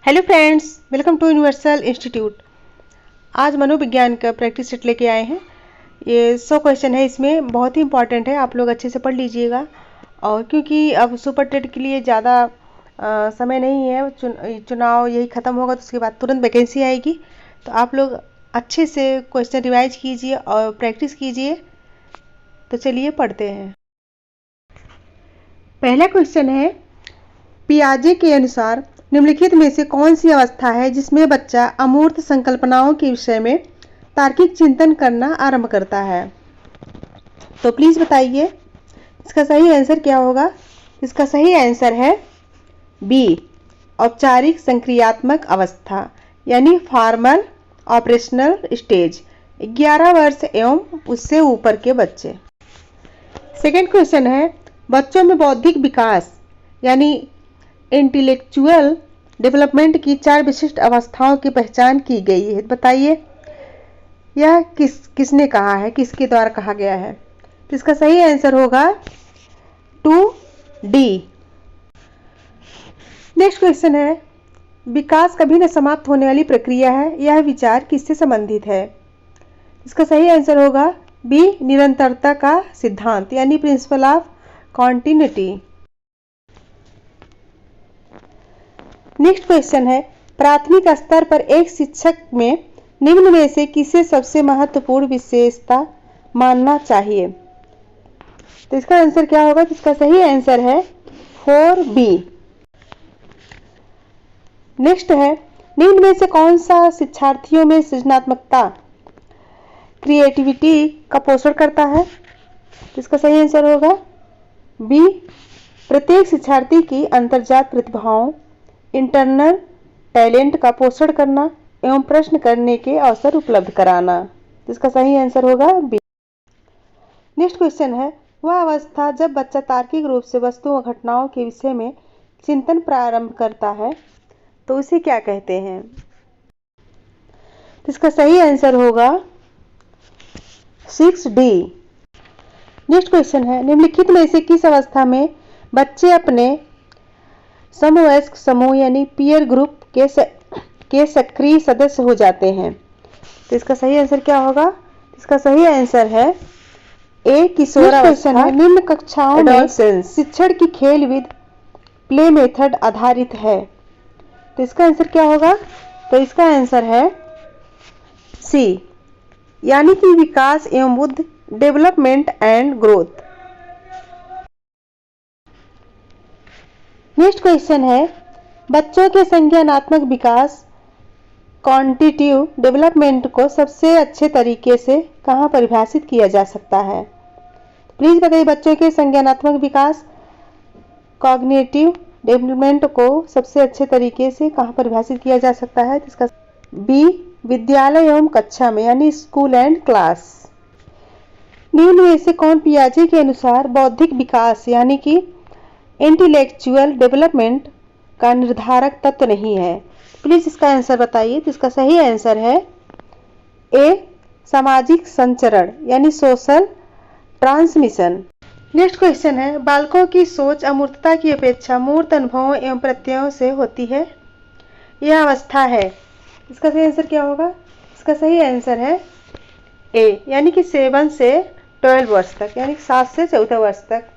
Hello friends, welcome to universal institute. आज मनोविज्ञान का प्रैक्टिस सेट लेके आए हैं। ये 100 क्वेश्चन है, इसमें बहुत ही इंपॉर्टेंट है, आप लोग अच्छे से पढ़ लीजिएगा। और क्योंकि अब सुपर टेट के लिए ज़्यादा समय नहीं है, चुनाव यही ख़त्म होगा तो उसके बाद तुरंत वैकेंसी आएगी, तो आप लोग अच्छे से क्वेश्चन रिवाइज कीजिए और प्रैक्टिस कीजिए। तो चलिए पढ़ते हैं। पहला क्वेश्चन है, पियाजे के अनुसार निम्नलिखित में से कौन सी अवस्था है जिसमें बच्चा अमूर्त संकल्पनाओं के विषय में तार्किक चिंतन करना आरंभ करता है? तो प्लीज बताइए इसका सही आंसर क्या होगा। इसका सही आंसर है बी, औपचारिक संक्रियात्मक अवस्था यानी फॉर्मल ऑपरेशनल स्टेज, 11 वर्ष एवं उससे ऊपर के बच्चे। सेकेंड क्वेश्चन है, बच्चों में बौद्धिक विकास यानी इंटेलेक्चुअल डेवलपमेंट की 4 विशिष्ट अवस्थाओं की पहचान की गई है। बताइए यह किसने कहा है, किसके द्वारा कहा गया है? तो इसका सही आंसर होगा 2D। नेक्स्ट क्वेश्चन है, विकास कभी न समाप्त होने वाली प्रक्रिया है, यह विचार किससे संबंधित है? इसका सही आंसर होगा बी, निरंतरता का सिद्धांत यानी principle of continuity. Next question है, प्राथमिक स्तर पर एक शिक्षक में निम्न में से किसे सबसे महत्वपूर्ण विशेषता मानना चाहिए? तो इसका आंसर क्या होगा? तो इसका सही आंसर है 4B। नेक्स्ट है, निम्न में से कौन सा शिक्षार्थियों में सृजनात्मकता क्रिएटिविटी का पोषण करता है? तो इसका सही आंसर होगा बी, प्रत्येक शिक्षार्थी की अंतर्जात प्रतिभाओं इंटरनल टैलेंट का पोषण करना एवं प्रश्न करने के अवसर उपलब्ध कराना। इसका सही आंसर होगा बी। नेक्स्ट क्वेश्चन है, वह अवस्था जब बच्चा तार्किक रूप से वस्तुओं और घटनाओं के विषय में चिंतन प्रारंभ करता है तो उसे क्या कहते हैं? इसका सही आंसर होगा 6D। नेक्स्ट क्वेश्चन है, निम्नलिखित में से किस अवस्था में बच्चे अपने समवयस्क समूह यानी पीयर ग्रुप के सक्रिय सदस्य हो जाते हैं? तो इसका सही आंसर क्या होगा? इसका सही आंसर है ए, किशोरावस्था। निम्न कक्षाओं में शिक्षण की खेल विद प्ले मेथड आधारित है, तो इसका आंसर क्या होगा? तो इसका आंसर है सी, यानी कि विकास एवं बुद्धि, development and growth. Next question है, बच्चों के संज्ञानात्मक विकास क्वांटिटेटिव डेवलपमेंट को सबसे अच्छे तरीके से कहाँ परिभाषित किया जा सकता है? प्लीज बताइए, बच्चों के संज्ञानात्मक विकास कॉग्निटिव डेवलपमेंट को सबसे अच्छे तरीके से कहाँ परिभाषित किया जा सकता है? इसका बी, विद्यालय एवं कक्षा में यानी स्कूल एंड क्लास। निम्न में से कौन पियाजे के अनुसार बौद्धिक विकास यानी कि इंटेलेक्चुअल डेवलपमेंट का निर्धारक तत्व नहीं है? प्लीज इसका आंसर बताइए। तो इसका सही आंसर है ए, सामाजिक संचरण यानी सोशल ट्रांसमिशन। नेक्स्ट क्वेश्चन है, बालकों की सोच अमूर्तता की अपेक्षा मूर्त अनुभवों एवं प्रत्ययों से होती है, यह अवस्था है। इसका सही आंसर क्या होगा? इसका सही आंसर है ए, यानी कि 7 से 12 वर्ष तक यानी 7 से 14 वर्ष तक।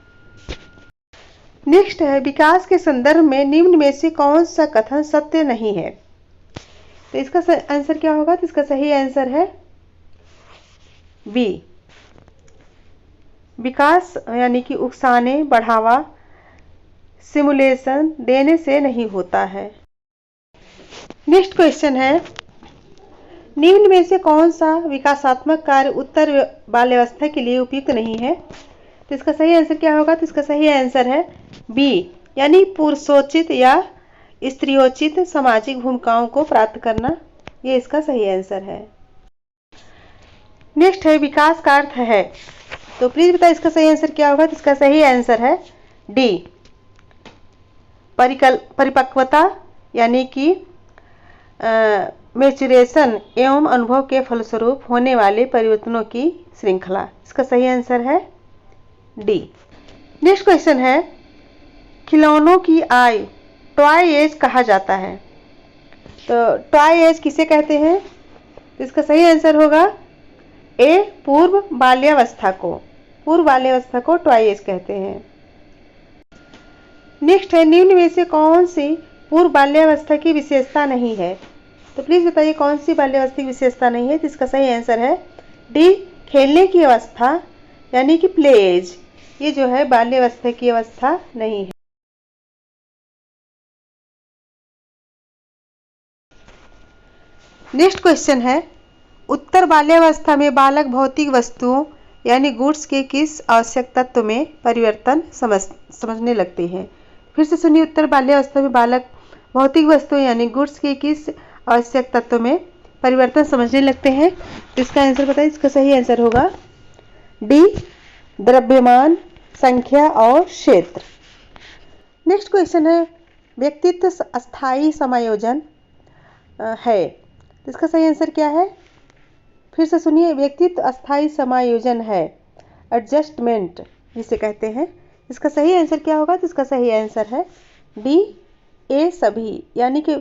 नेक्स्ट है, विकास के संदर्भ में निम्न में से कौन सा कथन सत्य नहीं है? तो इसका आंसर क्या होगा? तो इसका सही आंसर है बी, विकास यानी कि उकसाने, बढ़ावा, सिमुलेशन देने से नहीं होता है। नेक्स्ट क्वेश्चन है, निम्न में से कौन सा विकासात्मक कार्य उत्तर बाल्यावस्था के लिए उपयुक्त नहीं है? तो इसका सही आंसर क्या होगा? तो इसका सही आंसर है बी, यानी पुरुषोचित या स्त्रियोचित सामाजिक भूमिकाओं को प्राप्त करना, ये इसका सही आंसर है। नेक्स्ट है, विकास का अर्थ है, तो प्लीज बताइए इसका सही आंसर क्या होगा? तो इसका सही आंसर है डी, परिपक्वता यानी कि मैच्योरेशन एवं अनुभव के फलस्वरूप होने वाले परिवर्तनों की श्रृंखला। इसका सही आंसर है डी। नेक्स्ट क्वेश्चन है, खिलौनों की आय टॉय एज कहा जाता है, तो टॉय एज किसे कहते हैं? तो इसका सही आंसर होगा ए, पूर्व बाल्यावस्था को। पूर्व बाल्यावस्था को टॉय एज कहते हैं। नेक्स्ट है, निम्न में से कौन सी पूर्व बाल्यावस्था की विशेषता नहीं है? तो प्लीज बताइए कौन सी बाल्यावस्था की विशेषता नहीं है? तो इसका सही आंसर है डी, खेलने की अवस्था यानी कि प्ले एज। ये जो है बाल्यावस्था की अवस्था नहीं है। नेक्स्ट क्वेश्चन है, उत्तर बाल्यावस्था में बालक भौतिक वस्तुओं यानी गुड्स के किस आवश्यक तत्व में परिवर्तन समझने लगते हैं? फिर से सुनिए, उत्तर बाल्यावस्था में बालक भौतिक वस्तुओं यानी गुड्स के किस आवश्यक तत्व में परिवर्तन समझने लगते हैं? तो इसका आंसर बताइए। इसका सही आंसर होगा डी, द्रव्यमान, संख्या और क्षेत्र। नेक्स्ट क्वेश्चन है, व्यक्तित्व अस्थायी समायोजन है। इसका सही आंसर क्या है? फिर से सुनिए, व्यक्तित्व अस्थायी समायोजन है, एडजस्टमेंट जिसे कहते हैं। इसका सही आंसर क्या होगा? तो इसका सही आंसर है डी, ए सभी, यानी कि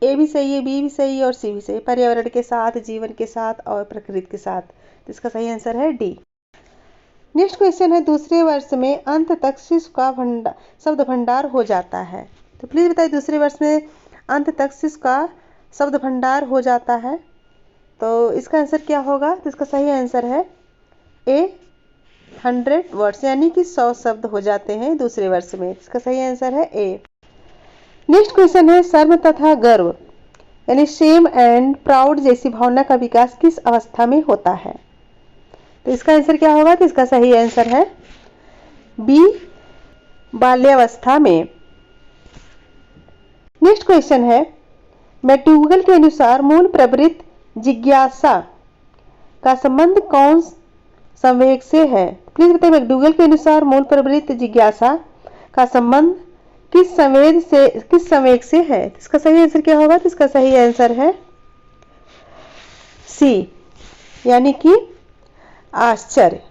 ए भी सही है, बी भी सही है और सी भी सही, पर्यावरण के साथ, जीवन के साथ और प्रकृति के साथ। तो इसका सही आंसर है डी। नेक्स्ट क्वेश्चन है, दूसरे वर्ष में अंत तक शिशु का शब्द भंडार हो जाता है। तो प्लीज बताइए, दूसरे वर्ष में अंत तक शिशु का शब्द भंडार हो जाता है, तो इसका आंसर क्या होगा? तो इसका सही आंसर है ए, 100 वर्ड्स, यानी कि 100 शब्द हो जाते हैं दूसरे वर्ष में। इसका सही आंसर है ए। नेक्स्ट क्वेश्चन है, शर्म तथा गर्व यानी शेम एंड प्राउड जैसी भावना का विकास किस अवस्था में होता है? तो इसका आंसर क्या होगा? तो इसका सही आंसर है बी, बाल्यावस्था में। नेक्स्ट क्वेश्चन है, मैक्डूगल के अनुसार मूल प्रवृत्ति जिज्ञासा का संबंध कौन संवेग से है? प्लीज बताइए, मैक्डूगल के अनुसार मूल प्रवृत्ति जिज्ञासा का संबंध किस संवेग से है? इसका सही आंसर क्या होगा? तो इसका सही आंसर है सी, यानी कि आश्चर्य।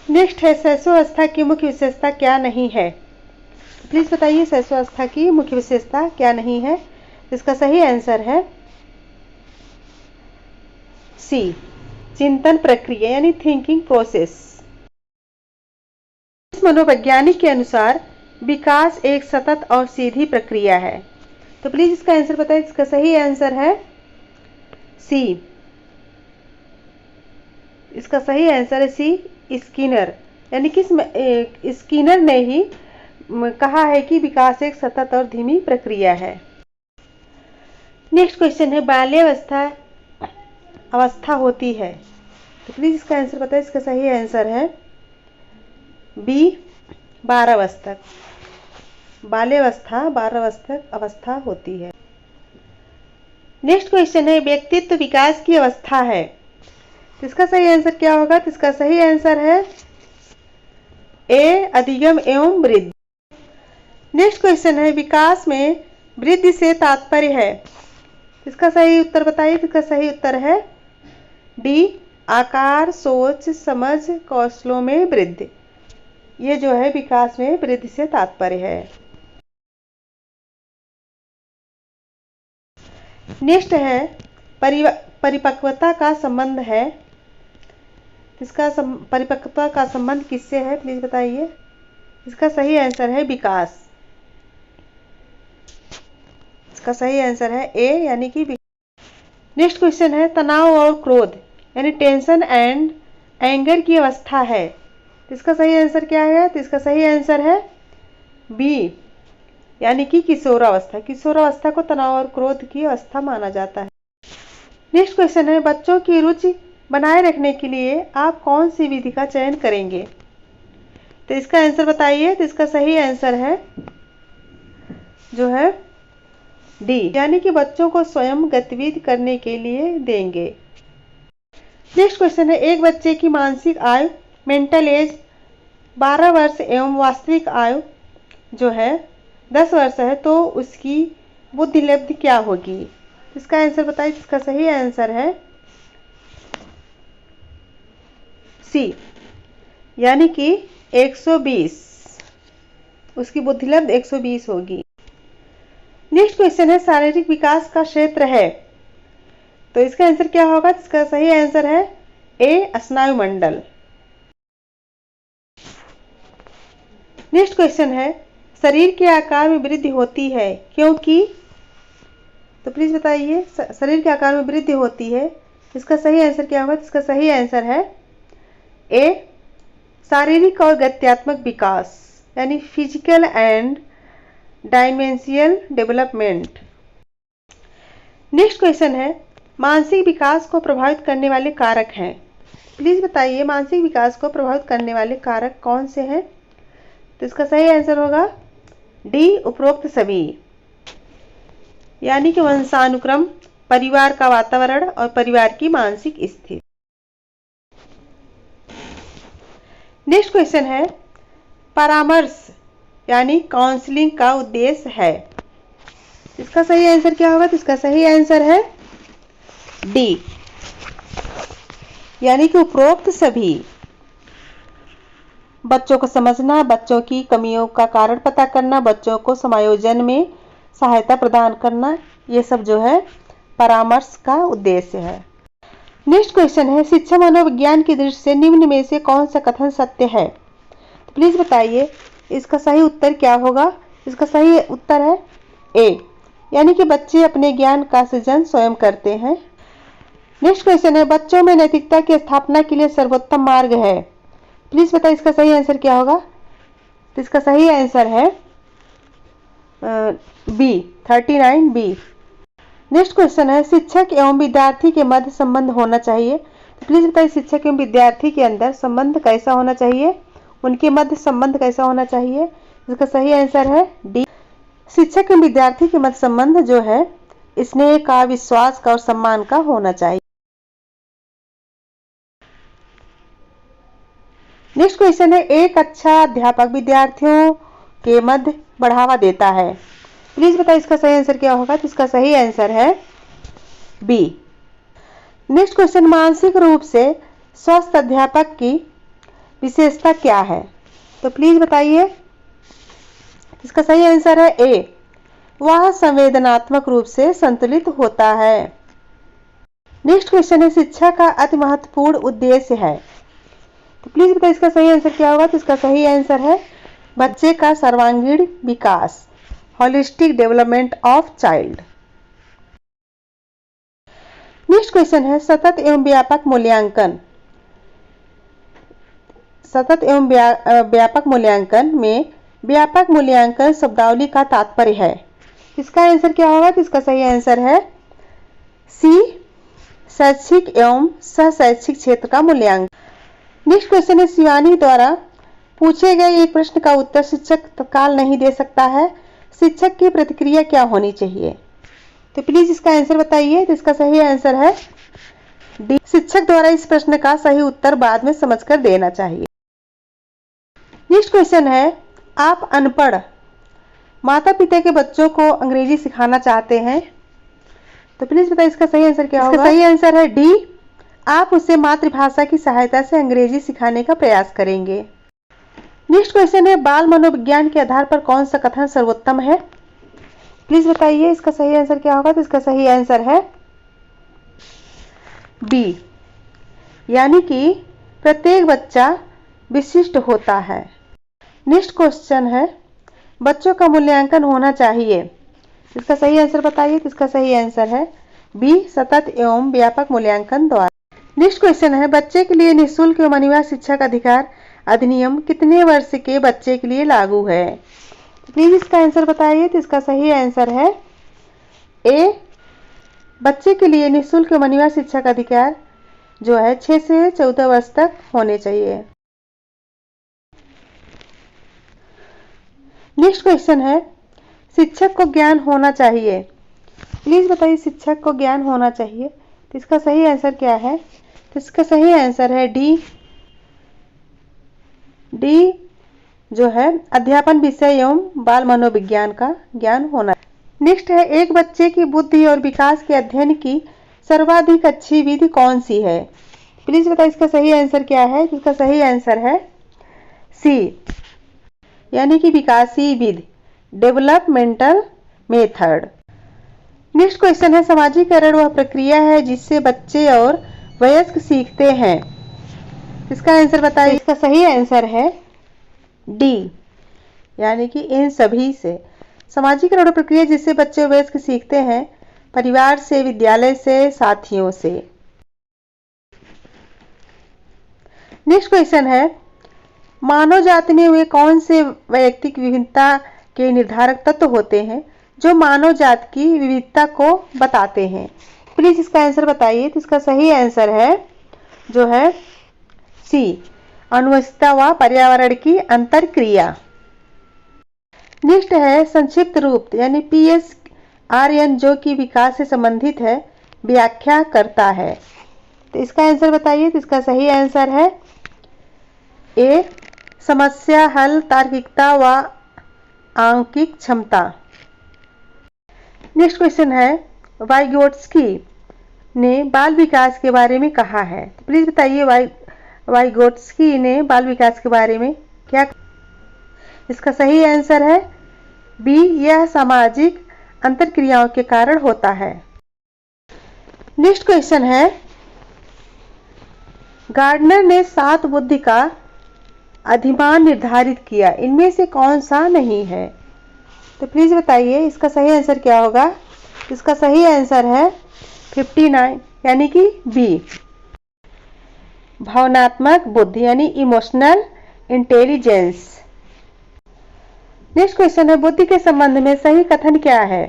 नेक्स्ट है, शैशवावस्था की मुख्य विशेषता क्या नहीं है? प्लीज बताइए, शैशवावस्था की मुख्य विशेषता क्या नहीं है? इसका सही आंसर है सी, चिंतन प्रक्रिया यानी थिंकिंग प्रोसेस। इस मनोवैज्ञानिक के अनुसार विकास एक सतत और सीधी प्रक्रिया है। तो प्लीज इसका आंसर बताइए। इसका सही आंसर है सी, इसका सही आंसर है सी, स्किनर, यानी कि स्किनर ने ही कहा है कि विकास एक सतत और धीमी प्रक्रिया है। नेक्स्ट क्वेश्चन है, बाल्यावस्था अवस्था होती है। तो प्लीज इसका आंसर बताइए। इसका सही आंसर है बी, 12 वर्ष तक। बाल्यावस्था 12 वर्ष तक अवस्था होती है। नेक्स्ट क्वेश्चन है, व्यक्तित्व विकास की अवस्था है। तो इसका सही आंसर क्या होगा? तो इसका सही आंसर है ए, अधिगम एवं वृद्धि। नेक्स्ट क्वेश्चन है, विकास में वृद्धि से तात्पर्य है। इसका सही उत्तर बताइए। इसका सही उत्तर है डी, आकार, सोच, समझ, कौशलों में वृद्धि। ये जो है विकास में वृद्धि से तात्पर्य है। नेक्स्ट है, परिपक्वता का संबंध है। इसका परिपक्वता का संबंध किससे है? प्लीज बताइए। इसका सही आंसर है विकास। इसका सही आंसर है ए, यानी कि नेक्स्ट क्वेश्चन है, तनाव और क्रोध यानी टेंशन एंड एंगर की अवस्था है। इसका सही आंसर क्या है? तो इसका सही आंसर है बी, यानी कि किशोरावस्था। किशोरावस्था को तनाव और क्रोध की अवस्था माना जाता है। नेक्स्ट क्वेश्चन है, बच्चों की रुचि बनाए रखने के लिए आप कौन सी विधि का चयन करेंगे? तो इसका आंसर बताइए। तो इसका सही आंसर है जो है डी, यानी कि बच्चों को स्वयं गतिविधि करने के लिए देंगे। नेक्स्ट क्वेश्चन है, एक बच्चे की मानसिक आयु मेंटल एज 12 वर्ष एवं वास्तविक आयु जो है 10 वर्ष है, तो उसकी बुद्धि लब्धि क्या होगी? इसका आंसर बताइए। इसका सही आंसर है सी, यानी कि 120, उसकी बुद्धि लब्धि 120 होगी। नेक्स्ट क्वेश्चन है शारीरिक विकास का क्षेत्र है, तो इसका आंसर क्या होगा? इसका सही आंसर है ए स्नायुमंडल। नेक्स्ट क्वेश्चन है शरीर के आकार में वृद्धि होती है क्योंकि, तो प्लीज बताइए शरीर के आकार में वृद्धि होती है, इसका सही आंसर क्या होगा? इसका सही आंसर है ए शारीरिक और गत्यात्मक विकास, यानी physical and dimensional development. Next question है मानसिक विकास को प्रभावित करने वाले कारक हैं, प्लीज बताइए मानसिक विकास को प्रभावित करने वाले कारक कौन से हैं? तो इसका सही आंसर होगा डी उपरोक्त सभी, यानी कि वंशानुक्रम, परिवार का वातावरण और परिवार की मानसिक स्थिति। नेक्स्ट क्वेश्चन है परामर्श यानी काउंसलिंग का उद्देश्य है, इसका सही आंसर क्या होगा? तो इसका सही आंसर है डी, यानी कि उपरोक्त सभी। बच्चों को समझना, बच्चों की कमियों का कारण पता करना, बच्चों को समायोजन में सहायता प्रदान करना, ये सब जो है परामर्श का उद्देश्य है। नेक्स्ट क्वेश्चन है शिक्षा मनोविज्ञान की दृष्टि से निम्न में से कौन सा कथन सत्य है? तो प्लीज बताइए इसका सही उत्तर क्या होगा? इसका सही उत्तर है ए, यानी कि बच्चे अपने ज्ञान का सृजन स्वयं करते हैं। नेक्स्ट क्वेश्चन है बच्चों में नैतिकता की स्थापना के लिए सर्वोत्तम मार्ग है, प्लीज बताइए इसका सही आंसर क्या होगा? तो इसका सही आंसर है बी 39 बी। नेक्स्ट क्वेश्चन है शिक्षक एवं विद्यार्थी के मध्य संबंध होना चाहिए, तो प्लीज बताइए शिक्षक एवं विद्यार्थी के अंदर संबंध कैसा होना चाहिए, उनके मध्य संबंध कैसा होना चाहिए? इसका सही आंसर है डी, शिक्षक एवं विद्यार्थी के मध्य संबंध जो है स्नेह का, विश्वास का और सम्मान का होना चाहिए। नेक्स्ट क्वेश्चन है एक अच्छा अध्यापक विद्यार्थियों के मध्य बढ़ावा देता है, प्लीज बताइए इसका सही आंसर क्या होगा? तो इसका सही आंसर है बी। नेक्स्ट क्वेश्चन मानसिक रूप से स्वस्थ अध्यापक की विशेषता क्या है? तो प्लीज बताइए इसका सही आंसर है ए, वह संवेदनात्मक रूप से संतुलित होता है। नेक्स्ट क्वेश्चन है शिक्षा का अति महत्वपूर्ण उद्देश्य है, तो प्लीज बताइए इसका सही आंसर क्या होगा? तो इसका सही आंसर है बच्चे का सर्वांगीण विकास, holistic development of child. Next question है सतत एवं व्यापक मूल्यांकन, सतत एवं व्यापक मूल्यांकन में व्यापक मूल्यांकन शब्दावली का तात्पर्य है, इसका आंसर क्या होगा? तो इसका सही आंसर है सी शैक्षिक एवं सह शैक्षिक क्षेत्र का मूल्यांकन। नेक्स्ट क्वेश्चन है शिवानी द्वारा पूछे गए एक प्रश्न का उत्तर शिक्षक तत्काल नहीं दे सकता है, शिक्षक की प्रतिक्रिया क्या होनी चाहिए? तो प्लीज इसका आंसर बताइए। तो इसका सही आंसर है डी, शिक्षक द्वारा इस प्रश्न का सही उत्तर बाद में समझकर देना चाहिए। नेक्स्ट क्वेश्चन है आप अनपढ़ माता पिता के बच्चों को अंग्रेजी सिखाना चाहते हैं, तो प्लीज बताइए इसका सही आंसर क्या होगा? इसका सही आंसर है डी, आप उसे मातृभाषा की सहायता से अंग्रेजी सिखाने का प्रयास करेंगे। नेक्स्ट क्वेश्चन है बाल मनोविज्ञान के आधार पर कौन सा कथन सर्वोत्तम है? प्लीज बताइए इसका सही आंसर क्या होगा? तो इसका सही आंसर है बी, यानी कि प्रत्येक बच्चा विशिष्ट होता है। नेक्स्ट क्वेश्चन है बच्चों का मूल्यांकन होना चाहिए, इसका सही आंसर बताइए। तो इसका सही आंसर है बी, सतत एवं व्यापक मूल्यांकन द्वारा। नेक्स्ट क्वेश्चन है बच्चे के लिए निःशुल्क एवं अनिवार्य शिक्षा का अधिकार अधिनियम कितने वर्ष के बच्चे के लिए लागू है? प्लीज इसका आंसर बताइए। तो इसका सही आंसर है ए, बच्चे के लिए निःशुल्क एवं अनिवार्य शिक्षा का अधिकार जो है 6 से 14 वर्ष तक होने चाहिए। नेक्स्ट क्वेश्चन है शिक्षक को ज्ञान होना चाहिए, प्लीज बताइए शिक्षक को ज्ञान होना चाहिए, तो इसका सही आंसर क्या है? तो इसका सही आंसर है डी, डी जो है अध्यापन विषय एवं बाल मनोविज्ञान का ज्ञान होना। नेक्स्ट है एक बच्चे की बुद्धि और विकास के अध्ययन की सर्वाधिक अच्छी विधि कौन सी है? प्लीज बताइए इसका सही आंसर क्या है? इसका सही आंसर है सी, यानी कि विकासीय विधि, डेवलपमेंटल मेथड। नेक्स्ट क्वेश्चन है, समाजीकरण वह प्रक्रिया है जिससे बच्चे और वयस्क सीखते हैं। इसका आंसर बताइए। इसका सही आंसर है डी, यानी कि इन सभी से। समाजीकरण प्रक्रिया जिससे बच्चे और वयस्क सीखते हैं, परिवार से, विद्यालय से, साथियों से। नेक्स्ट क्वेश्चन है, मानव जाति में वे कौन से वैयक्तिक विभिन्नता के निर्धारक तत्व होते हैं जो मानव जाति की विविधता को बताते हैं। प्लीज इसका आंसर बताइए। तो इसका सही आंसर है जो है सी, आनुवंशिकता व पर्यावरण की अंतरक्रिया। नेक्स्ट है, संक्षिप्त रूप यानी PSRN जो कि विकास से संबंधित है, व्याख्या करता है। तो इसका आंसर बताइए। तो इसका सही आंसर है ए, समस्या हल, तार्किकता व आंकिक क्षमता। नेक्स्ट क्वेश्चन है, वाइगोट्स्की ने बाल विकास के बारे में कहा है। तो प्लीज बताइए, वाइगोट्स्की ने बाल विकास के बारे में क्या। इसका सही आंसर है बी, यह सामाजिक अंतरक्रियाओं के कारण होता है। नेक्स्ट क्वेश्चन है, गार्डनर ने 7 बुद्धि का अधिमान निर्धारित किया, इनमें से कौन सा नहीं है। तो प्लीज बताइए इसका सही आंसर क्या होगा। इसका सही आंसर है 59, यानी कि बी, भावनात्मक बुद्धि यानी इमोशनल इंटेलिजेंस। नेक्स्ट क्वेश्चन है, बुद्धि के संबंध में सही कथन क्या है।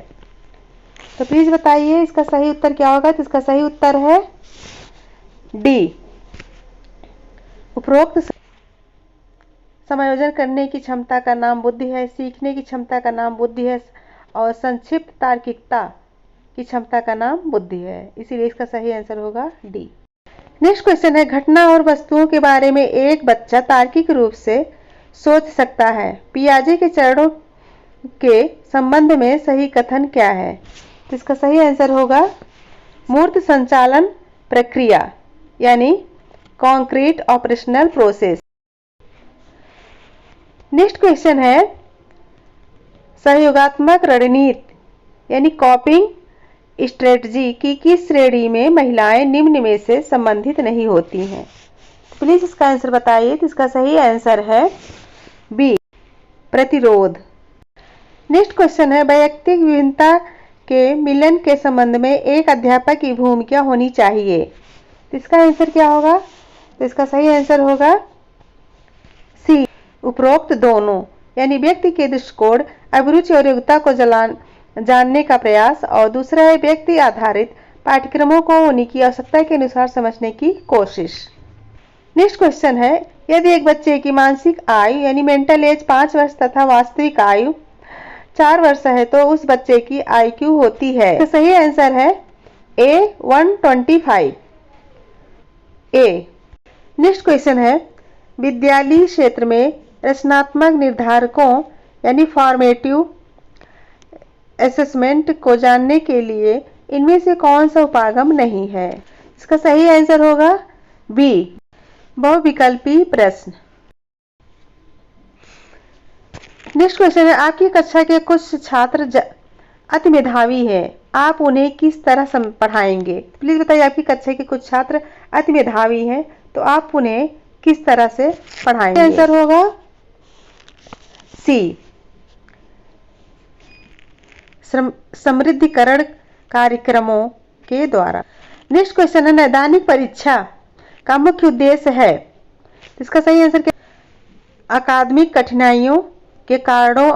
तो प्लीज बताइए इसका सही उत्तर क्या होगा। तो इसका सही उत्तर है डी, उपरोक्त समायोजन करने की क्षमता का नाम बुद्धि है, सीखने की क्षमता का नाम बुद्धि है और संक्षिप्त तार्किकता की क्षमता का नाम बुद्धि है। इसीलिए इसका सही आंसर होगा डी। नेक्स्ट क्वेश्चन है, घटना और वस्तुओं के बारे में एक बच्चा तार्किक रूप से सोच सकता है। पियाजे के चरणों के संबंध में सही कथन क्या है। तो इसका सही आंसर होगा मूर्त संचालन प्रक्रिया यानी concrete operational process. Next question है, सहयोगात्मक रणनीति यानी कॉपिंग स्ट्रेटजी की किस श्रेणी में महिलाएं निम्न में से संबंधित नहीं होती हैं। प्लीज इसका आंसर बताइए। तो इसका सही आंसर है बी, प्रतिरोध। नेक्स्ट क्वेश्चन है, वैयक्तिक विभिन्नता के मिलन के संबंध में एक अध्यापक की भूमिका होनी चाहिए। तो इसका आंसर क्या होगा। तो इसका सही आंसर होगा सी, उपरोक्त दोनों, यानी व्यक्ति के दृष्टिकोण, अभिरुचि और योग्यता को जानने का प्रयास, और दूसरा है व्यक्ति आधारित पाठ्यक्रमों को उनकी आवश्यकता के अनुसार समझने की कोशिश। नेक्स्ट क्वेश्चन है, यदि एक बच्चे की मानसिक आयु यानी मेंटल एज 5 वर्ष तथा वास्तविक आयु 4 वर्ष है तो उस बच्चे की IQ होती है। तो सही आंसर है ए, 125 ए। नेक्स्ट क्वेश्चन है, विद्यालयी क्षेत्र में रचनात्मक निर्धारकों यानी फॉर्मेटिव असेसमेंट को जानने के लिए इनमें से कौन सा उपागम नहीं है। इसका सही आंसर होगा बी, बहुविकल्पी प्रश्न। नेक्स्ट क्वेश्चन है, आपकी कक्षा के कुछ छात्र अति मेधावी हैं, आप उन्हें किस तरह पढ़ाएंगे। प्लीज बताइए, आपकी कक्षा के कुछ छात्र अति मेधावी हैं तो आप उन्हें किस तरह से पढ़ाएंगे। आंसर होगा सी, समृद्धिकरण कार्यक्रमों के द्वारा। नेक्स्ट क्वेश्चन है, नैदानिक परीक्षा का मुख्य उद्देश्य है। इसका सही आंसर क्या, अकादमिक कठिनाइयों के कारणों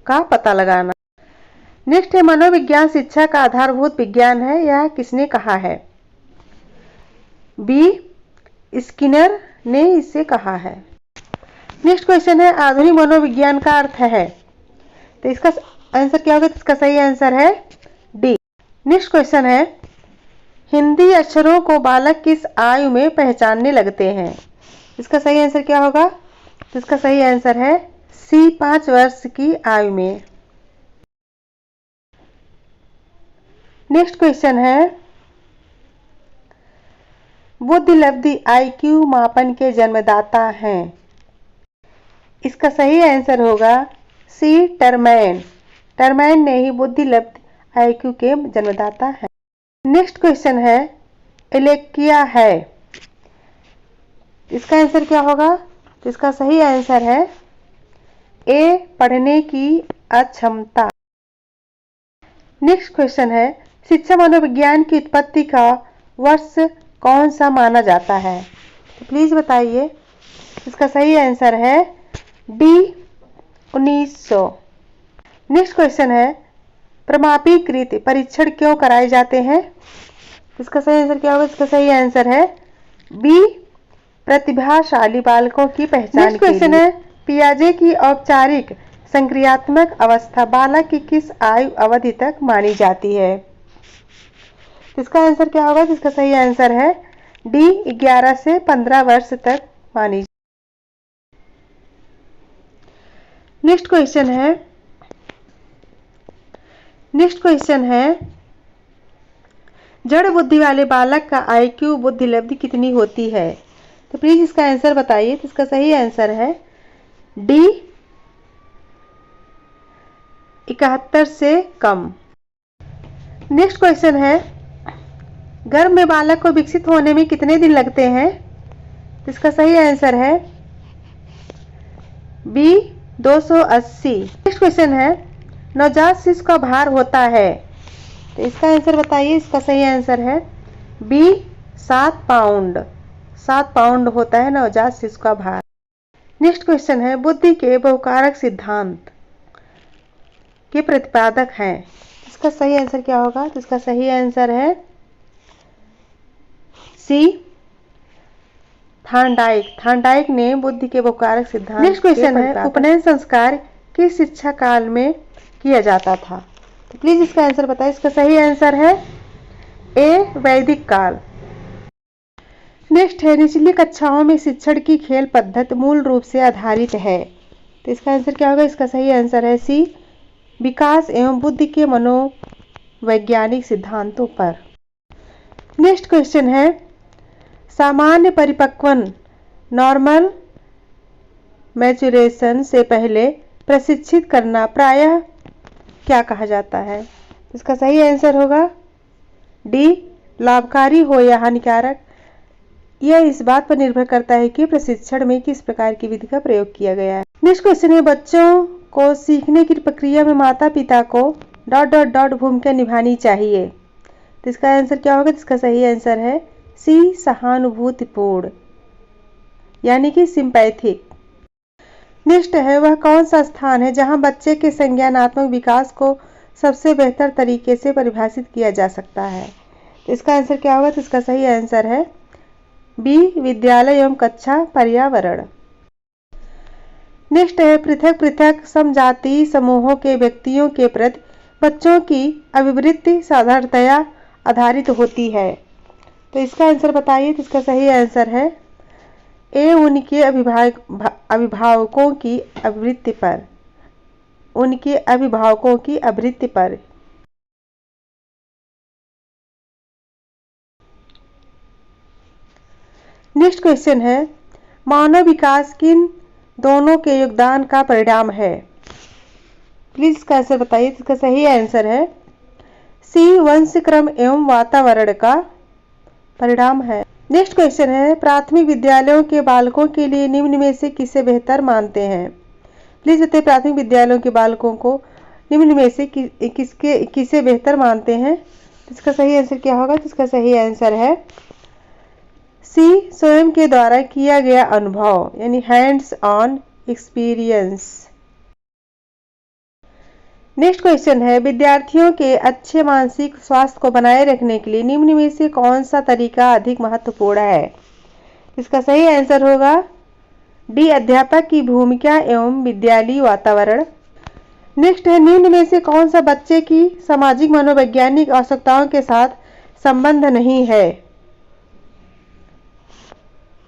का पता लगाना। नेक्स्ट है, मनोविज्ञान शिक्षा का आधारभूत विज्ञान है, यह किसने कहा है। बी, स्किनर ने इसे कहा है। नेक्स्ट क्वेश्चन है, आधुनिक मनोविज्ञान का अर्थ है। तो इसका आंसर क्या होगा। तो इसका सही आंसर है डी। नेक्स्ट क्वेश्चन है, हिंदी अक्षरों को बालक किस आयु में पहचानने लगते हैं। इसका सही आंसर क्या होगा। तो इसका सही आंसर है सी, 5 वर्ष की आयु में। नेक्स्ट क्वेश्चन है, बुद्धिलब्धि IQ मापन के जन्मदाता हैं। इसका सही आंसर होगा सी, टरमैन। डिटरमाइन ने ही बुद्धि लब्धि IQ के जन्मदाता है। नेक्स्ट क्वेश्चन है एलेकिया है, इसका आंसर क्या होगा? तो इसका सही आंसर है ए पढ़ने की अक्षमता। नेक्स्ट क्वेश्चन है शिक्षा मनोविज्ञान की उत्पत्ति का वर्ष कौन सा माना जाता है? तो प्लीज बताइए। इसका सही आंसर है डी 1900। नेक्स्ट क्वेश्चन है प्रमाणीकृत परीक्षण क्यों कराए जाते हैं? इसका सही आंसर क्या होगा? इसका सही आंसर है बी प्रतिभाशाली बालकों की पहचान के लिए। नेक्स्ट क्वेश्चन है पियाजे की औपचारिक संक्रियात्मक अवस्था बालक की किस आयु अवधि तक मानी जाती है? इसका आंसर क्या होगा? इसका सही आंसर है डी 11 से 15 वर्ष तक मानी। नेक्स्ट क्वेश्चन है जड़ बुद्धि वाले बालक का IQ बुद्धि लब्धि कितनी होती है? तो प्लीज इसका आंसर बताइए। तो इसका सही आंसर है डी 71 से कम। नेक्स्ट क्वेश्चन है गर्भ में बालक को विकसित होने में कितने दिन लगते हैं? इसका सही आंसर है बी 280। नेक्स्ट क्वेश्चन है नवजात शिशु का भार होता है, तो इसका आंसर बताइए। इसका सही आंसर है बी 7 पाउंड। 7 पाउंड होता है नवजात शिशु का भार। नेक्स्ट क्वेश्चन है बुद्धि के बहुकारक सिद्धांत के प्रतिपादक हैं, इसका सही आंसर क्या होगा? तो इसका सही आंसर है सी थार्नडाइक ने बुद्धि के बहुकारक सिद्धांत। नेक्स्ट क्वेश्चन है उपनयन संस्कार किस शिक्षा काल में किया जाता था? तो प्लीज इसका आंसर बताइए। इसका सही आंसर है ए वैदिक काल। नेक्स्ट है निचली कक्षाओं में शिक्षण की खेल पद्धति मूल रूप से आधारित है, तो इसका आंसर क्या होगा? इसका सही आंसर है सी विकास एवं बुद्धि के मनोवैज्ञानिक सिद्धांतों पर। नेक्स्ट क्वेश्चन है सामान्य परिपक्वन नॉर्मल मैच्योरेशन से पहले प्रशिक्षित करना प्रायः क्या कहा जाता है? इसका सही आंसर होगा डी लाभकारी हो या हानिकारक। यह इस बात पर निर्भर करता है कि प्रशिक्षण में किस प्रकार की विधि का प्रयोग किया गया है। नेक्स्ट क्वेश्चन है बच्चों को सीखने की प्रक्रिया में माता पिता को ... भूमिका निभानी चाहिए, तो इसका आंसर क्या होगा? इसका सही आंसर है सी सहानुभूतिपूर्ण यानी कि सिंपैथिक। नेक्स्ट है वह कौन सा स्थान है जहां बच्चे के संज्ञानात्मक विकास को सबसे बेहतर तरीके से परिभाषित किया जा सकता है? तो इसका आंसर क्या होगा? तो इसका सही आंसर है बी विद्यालय एवं कक्षा पर्यावरण। नेक्स्ट है पृथक पृथक समजातीय समूहों के व्यक्तियों के प्रति बच्चों की अभिवृत्ति साधारणतया आधारित होती है, तो इसका आंसर बताइए। तो इसका सही आंसर है ए उनके अभिभावकों की आवृत्ति पर। उनके अभिभावकों की आवृत्ति पर। नेक्स्ट क्वेश्चन है मानव विकास किन दोनों के योगदान का परिणाम है? प्लीज इसका आंसर बताइए। इसका सही आंसर है सी वंशक्रम एवं वातावरण का परिणाम है। नेक्स्ट क्वेश्चन है प्राथमिक विद्यालयों के बालकों के लिए निम्न में से किसे बेहतर मानते हैं? प्लीज बताइए प्राथमिक विद्यालयों के बालकों को निम्न में से किसे बेहतर मानते हैं? इसका सही आंसर क्या होगा? इसका सही आंसर है सी स्वयं के द्वारा किया गया अनुभव यानी hands on experience. Next question है विद्यार्थियों के अच्छे मानसिक स्वास्थ्य को बनाए रखने के लिए निम्न में से कौन सा तरीका अधिक महत्वपूर्ण है? इसका सही आंसर होगा डी अध्यापक की भूमिका एवं विद्यालयी वातावरण। नेक्स्ट है निम्न में से कौन सा बच्चे की सामाजिक मनोवैज्ञानिक आवश्यकताओं के साथ संबंध नहीं है?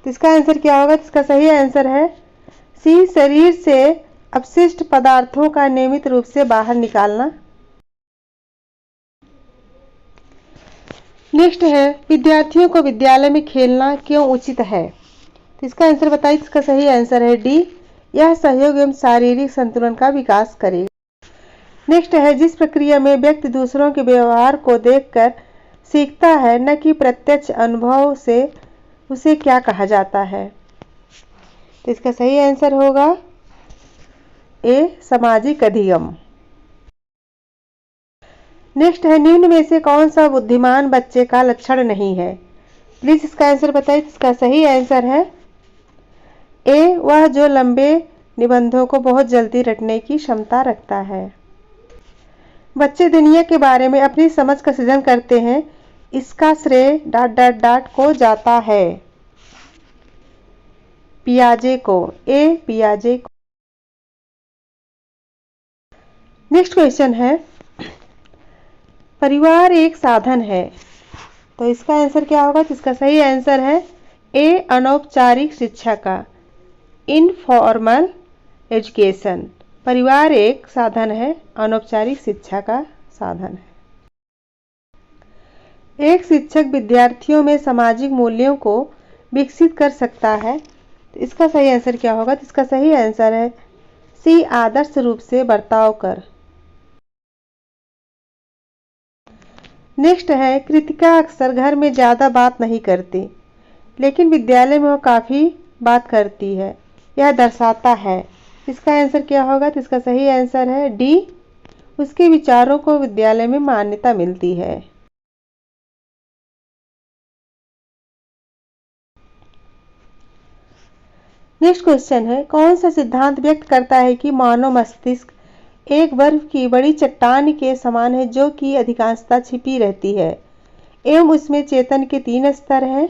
इसका आंसर क्या होगा? इसका सही आंसर है सी शरीर से अपशिष्ट पदार्थों का नियमित रूप से बाहर निकालना। नेक्स्ट है विद्यार्थियों को विद्यालय में खेलना क्यों उचित है? तो इसका आंसर बताइए। इसका सही आंसर है डी यह सहयोग एवं शारीरिक संतुलन का विकास करेगा। नेक्स्ट है, जिस प्रक्रिया में व्यक्ति दूसरों के व्यवहार को देखकर सीखता है न कि प्रत्यक्ष अनुभव से, उसे क्या कहा जाता है? तो इसका सही आंसर होगा ए, सामाजिक अधिगम। नेक्स्ट है, निम्न में से कौन सा बुद्धिमान बच्चे का लक्षण नहीं है? प्लीज इसका आंसर बताइए। इसका सही आंसर है ए, वह जो लंबे निबंधों को बहुत जल्दी रटने की क्षमता रखता है। बच्चे दुनिया के बारे में अपनी समझ का सृजन करते हैं, इसका श्रेय डॉट डॉट डॉट को जाता है। पियाजे को, ए, पियाजे को। नेक्स्ट क्वेश्चन है, परिवार एक साधन है, तो इसका आंसर क्या होगा? तो इसका सही आंसर है ए, अनौपचारिक शिक्षा का, इनफॉर्मल एजुकेशन। परिवार एक साधन है, अनौपचारिक शिक्षा का साधन है। एक शिक्षक विद्यार्थियों में सामाजिक मूल्यों को विकसित कर सकता है, तो इसका सही आंसर क्या होगा? तो इसका सही आंसर है सी, आदर्श रूप से बर्ताव कर। नेक्स्ट है, कृतिका अक्सर घर में ज़्यादा बात नहीं करती, लेकिन विद्यालय में वो काफ़ी बात करती है, यह दर्शाता है। इसका आंसर क्या होगा? तो इसका सही आंसर है डी, उसके विचारों को विद्यालय में मान्यता मिलती है। नेक्स्ट क्वेश्चन है, कौन सा सिद्धांत व्यक्त करता है कि मानव मस्तिष्क एक बर्फ की बड़ी चट्टान के समान है जो कि अधिकांशतः छिपी रहती है एवं उसमें चेतन के 3 स्तर हैं?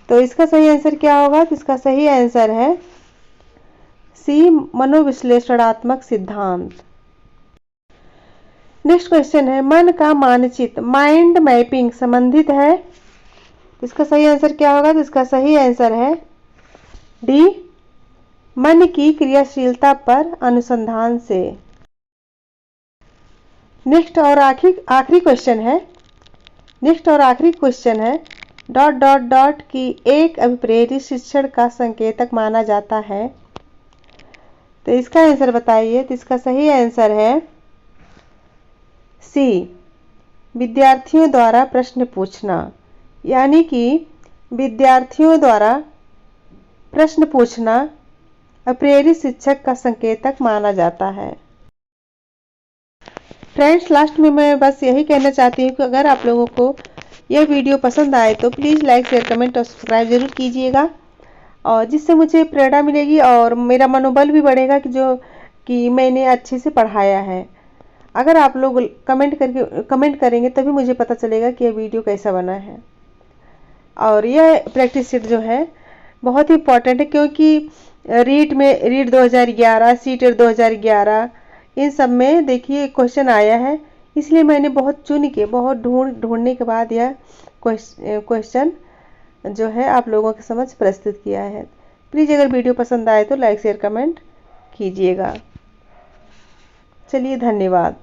तो इसका सही आंसर क्या होगा? तो इसका सही आंसर है सी, मनोविश्लेषणात्मक सिद्धांत। नेक्स्ट क्वेश्चन है, मन का मानचित्र, माइंड मैपिंग संबंधित है, तो इसका सही आंसर क्या होगा? तो इसका सही आंसर है डी, मन की क्रियाशीलता पर अनुसंधान से। नेक्स्ट और आखिरी क्वेश्चन है, डॉट डॉट डॉट की एक अभिप्रेरित शिक्षण का संकेतक माना जाता है, तो इसका आंसर बताइए। तो इसका सही आंसर है सी, विद्यार्थियों द्वारा प्रश्न पूछना, यानी कि विद्यार्थियों द्वारा प्रश्न पूछना अप्रेरित शिक्षक का संकेतक माना जाता है। फ्रेंड्स, लास्ट में मैं बस यही कहना चाहती हूँ कि अगर आप लोगों को यह वीडियो पसंद आए तो प्लीज़ लाइक, शेयर, कमेंट और सब्सक्राइब जरूर कीजिएगा, और जिससे मुझे प्रेरणा मिलेगी और मेरा मनोबल भी बढ़ेगा कि मैंने अच्छे से पढ़ाया है। अगर आप लोग कमेंट करेंगे तभी मुझे पता चलेगा कि यह वीडियो कैसा बना है। और यह प्रैक्टिस सेट जो है बहुत ही इम्पॉर्टेंट है, क्योंकि रीट 2011, सीटेट 2011 इन सब में देखिए क्वेश्चन आया है, इसलिए मैंने बहुत ढूंढने के बाद यह क्वेश्चन जो है आप लोगों के समझ प्रस्तुत किया है। प्लीज़ अगर वीडियो पसंद आए तो लाइक, शेयर, कमेंट कीजिएगा। चलिए, धन्यवाद।